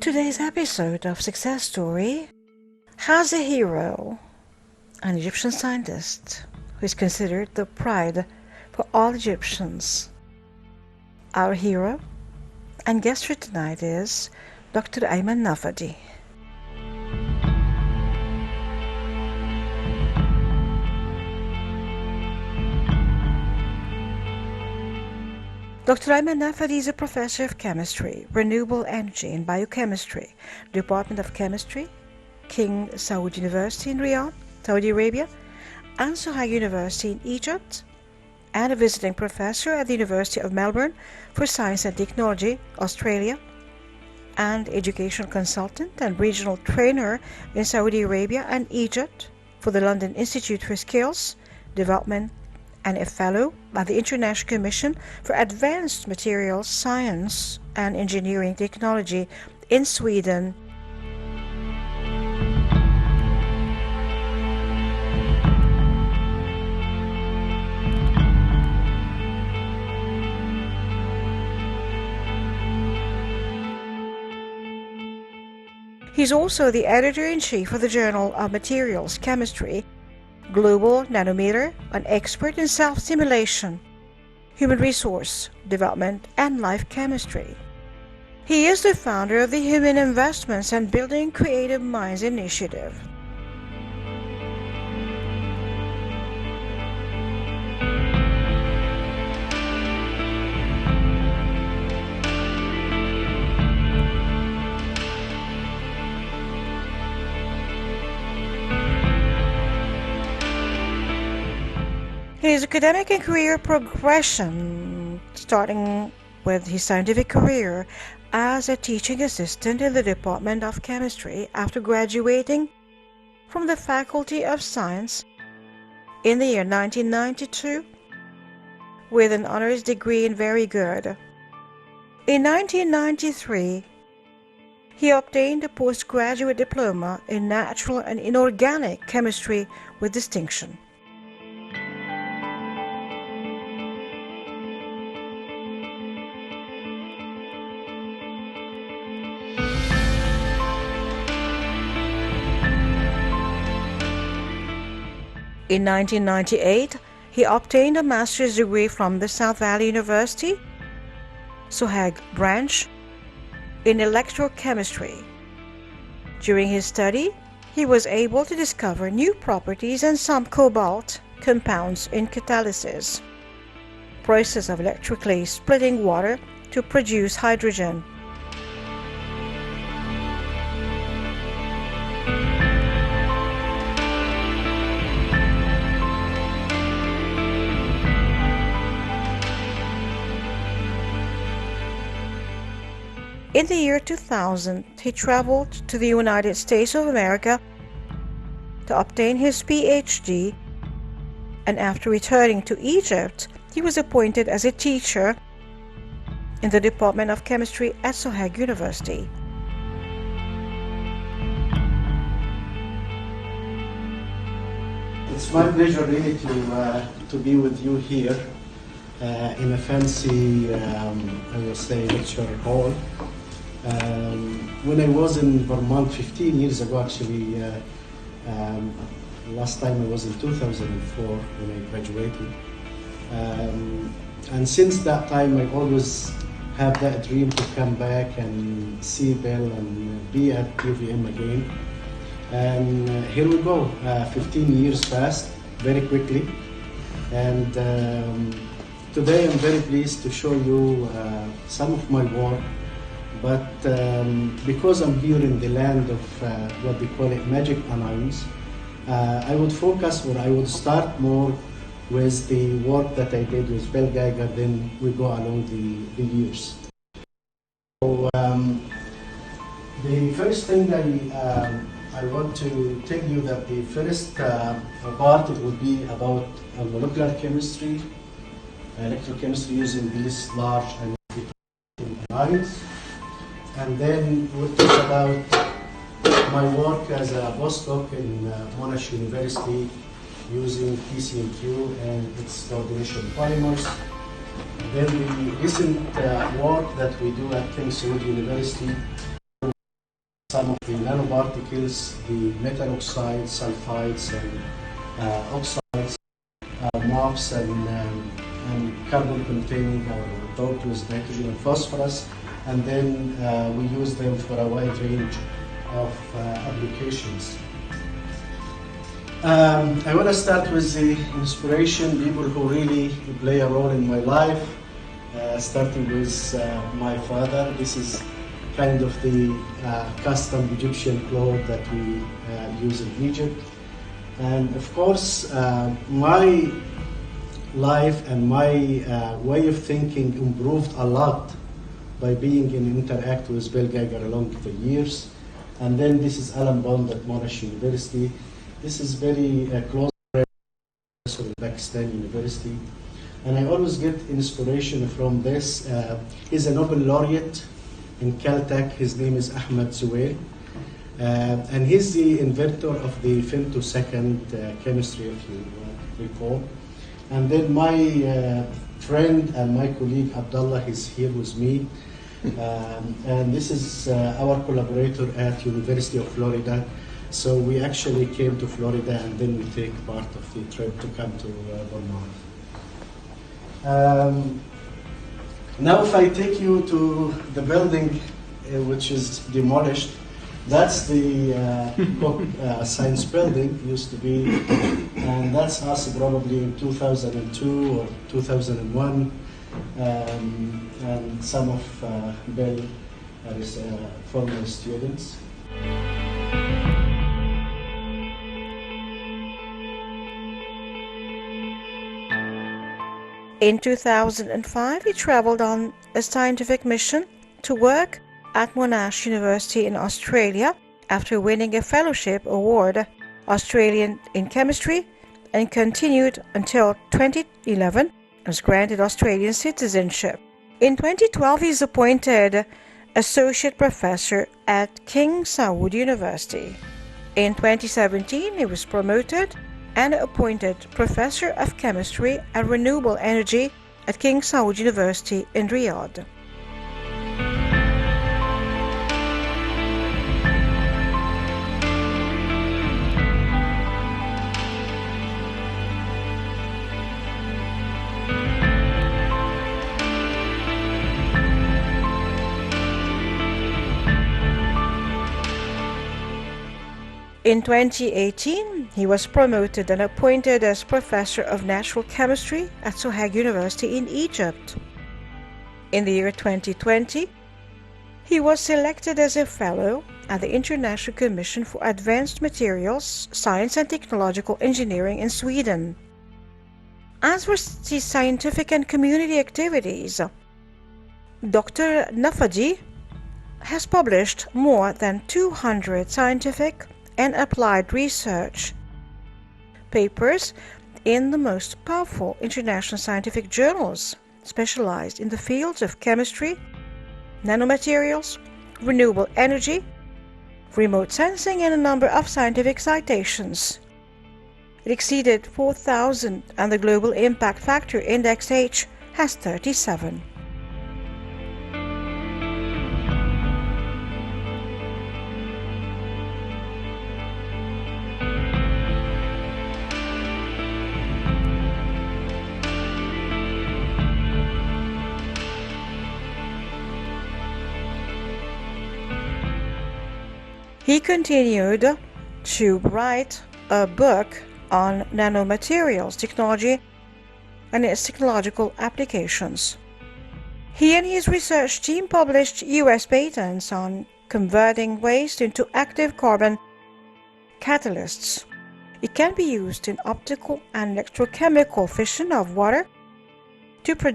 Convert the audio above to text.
Today's episode of Success Story has a hero, an Egyptian scientist who is considered the pride for all Egyptians. Our hero and guest for tonight is Dr. Ayman Nafady. Dr. Ayman Nafady is a professor of chemistry, renewable energy and biochemistry, Department of Chemistry, King Saud University in Riyadh, Saudi Arabia, and Sohaig University in Egypt, and a visiting professor at the University of Melbourne for Science and Technology, Australia, and educational consultant and regional trainer in Saudi Arabia and Egypt for the London Institute for Skills Development, and a fellow at the International Commission for Advanced Materials Science and Engineering Technology in Sweden. He's also the editor-in-chief of the Journal of Materials Chemistry, Global Nanometer, an expert in self-stimulation, human resource development, and life chemistry. He is the founder of the Human Investments and Building Creative Minds initiative. His academic and career progression, starting with his scientific career as a teaching assistant in the Department of Chemistry after graduating from the Faculty of Science in the year 1992 with an honors degree in Very Good. In 1993, he obtained a postgraduate diploma in natural and inorganic chemistry with distinction. In 1998, he obtained a master's degree from the South Valley University, Sohaig branch, in electrochemistry. During his study, he was able to discover new properties in some cobalt compounds in catalysis, process of electrically splitting water to produce hydrogen. In the year 2000, he traveled to the United States of America to obtain his PhD, and after returning to Egypt, he was appointed as a teacher in the Department of Chemistry at Sohaig University. It's my pleasure really to be with you here in a fancy, I will say, lecture hall. When I was in Vermont 15 years ago, actually, last time I was in 2004 when I graduated. And since that time, I always have that dream to come back and see Bill and be at UVM again. And here we go, 15 years passed very quickly. And today I'm very pleased to show you some of my work. But because I'm here in the land of what they call it magic anions, I would focus, or I would start more with the work that I did with Bill Geiger, then we go along the years. So the first thing I want to tell you that the first part it would be about molecular chemistry, electrochemistry using these large anions. And then we'll talk about my work as a postdoc in Monash University using TCMQ and its coordination polymers. Then the recent work that we do at King Saud University some of the nanoparticles, the metal oxides, sulfides, and oxides, MOFs, and carbon-containing or doped with nitrogen and phosphorus, and then we use them for a wide range of applications. I want to start with the inspiration, people who really play a role in my life, starting with my father. This is kind of the custom Egyptian cloth that we use in Egypt. And of course, my life and my way of thinking improved a lot by being in interact with Bill Geiger along the years. And then this is Alan Bond at Monash University. This is very close professor at Pakistan University. And I always get inspiration from this. He's a Nobel laureate in Caltech. His name is Ahmed Zewail. And he's the inventor of the femtosecond chemistry, if you recall. And then my friend and my colleague Abdullah is here with me. And this is our collaborator at University of Florida. So we actually came to Florida and then we take part of the trip to come to Bournemouth. Now if I take you to the building which is demolished, that's the science building, used to be, and that's us probably in 2002 or 2001, and some of Bill is former students. In 2005, he traveled on a scientific mission to work at Monash University in Australia after winning a fellowship award, Australian in Chemistry, and continued until 2011 and was granted Australian citizenship. In 2012, he is appointed Associate Professor at King Saud University. In 2017, he was promoted and appointed Professor of Chemistry and Renewable Energy at King Saud University in Riyadh. In 2018, he was promoted and appointed as Professor of Natural Chemistry at Sohag University in Egypt. In the year 2020, he was selected as a Fellow at the International Commission for Advanced Materials, Science and Technological Engineering in Sweden. As for his scientific and community activities, Dr. Nafadi has published more than 200 scientific and applied research papers in the most powerful international scientific journals specialized in the fields of chemistry, nanomaterials, renewable energy, remote sensing, and a number of scientific citations. It exceeded 4,000 and the global impact factor index H has 37. He continued to write a book on nanomaterials technology and its technological applications. He and his research team published US patents on converting waste into active carbon catalysts. It can be used in optical and electrochemical fission of water to produce